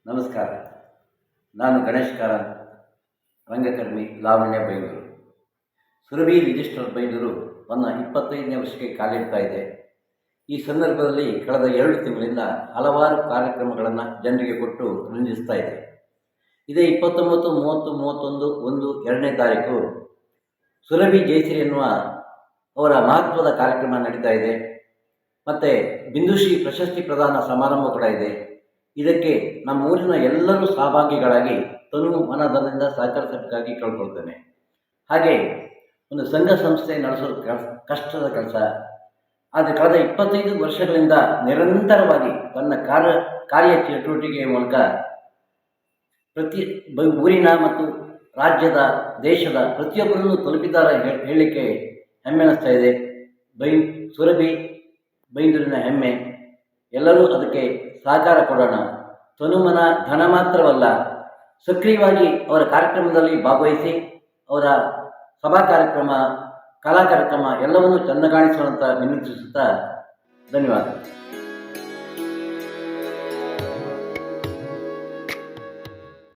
ನಮಸ್ಕಾರ. ನಾನು ಗಣೇಶ್ ಕಾರಂತ್, ರಂಗಕರ್ಮಿ, ಲಾವಣ್ಯ ಬೈಂದೂರು. ಸುರಭಿ ರಿಜಿಸ್ಟರ್ ಬೈಂದೂರು ತನ್ನ 25ನೇ ವರ್ಷಕ್ಕೆ ಕಾಲಿಡ್ತಾ ಇದೆ. ಈ ಸಂದರ್ಭದಲ್ಲಿ ಕಳೆದ 2 ತಿಂಗಳಿಂದ ಹಲವಾರು ಕಾರ್ಯಕ್ರಮಗಳನ್ನು ಜನರಿಗೆ ಕೊಟ್ಟು ರಂಜಿಸ್ತಾ ಇದೆ. ಇದೇ 29, 30, 31, 2ನೇ ತಾರೀಕು ಸುರಭಿ ಜಯಶ್ರೀ ಎನ್ನುವ ಅವರ ಮಹತ್ವದ ಕಾರ್ಯಕ್ರಮ ನಡೀತಾ ಇದೆ. ಮತ್ತು ಬಿಂದುಶ್ರೀ ಪ್ರಶಸ್ತಿ ಪ್ರದಾನ ಸಮಾರಂಭ ಕೂಡ ಇದೆ. ಇದಕ್ಕೆ ನಮ್ಮ ಊರಿನ ಎಲ್ಲರೂ ಸಹಭಾಗಿಗಳಾಗಿ ತನು ಮನಧನದಿಂದ ಸಹಕರಿಸಬೇಕಾಗಿ ಕೇಳ್ಕೊಳ್ತೇನೆ. ಹಾಗೆ ಒಂದು ಸಂಘ ಸಂಸ್ಥೆ ನಡೆಸೋದು ಕಷ್ಟದ ಕೆಲಸ. ಆದರೆ ಕಳೆದ 25 ವರ್ಷಗಳಿಂದ ನಿರಂತರವಾಗಿ ತನ್ನ ಕಾರ್ಯ ಚಟುವಟಿಕೆಯ ಮೂಲಕ ಪ್ರತಿ ಊರಿನ ಮತ್ತು ರಾಜ್ಯದ ದೇಶದ ಪ್ರತಿಯೊಬ್ಬರನ್ನು ತಲುಪಿದ್ದಾರೆ ಹೇಳಲಿಕ್ಕೆ ಹೆಮ್ಮೆ ಅನ್ನಿಸ್ತಾ ಇದೆ. ಸುರಭಿ ಬೈಂದೂರಿನ ಹೆಮ್ಮೆ. ಎಲ್ಲರೂ ಅದಕ್ಕೆ ಸಹಕಾರ ಕೊಡೋಣ. ತನುಮನ ಧನ ಮಾತ್ರವಲ್ಲ, ಸಕ್ರಿಯವಾಗಿ ಅವರ ಕಾರ್ಯಕ್ರಮದಲ್ಲಿ ಭಾಗವಹಿಸಿ ಅವರ ಸಭಾ ಕಾರ್ಯಕ್ರಮ, ಕಲಾ ಕಾರ್ಯಕ್ರಮ ಎಲ್ಲವನ್ನೂ ಚೆಂದ ಕಾಣಿಸೋಣ ಅಂತ ವಿನಂತಿಸುತ್ತಾ ಧನ್ಯವಾದ.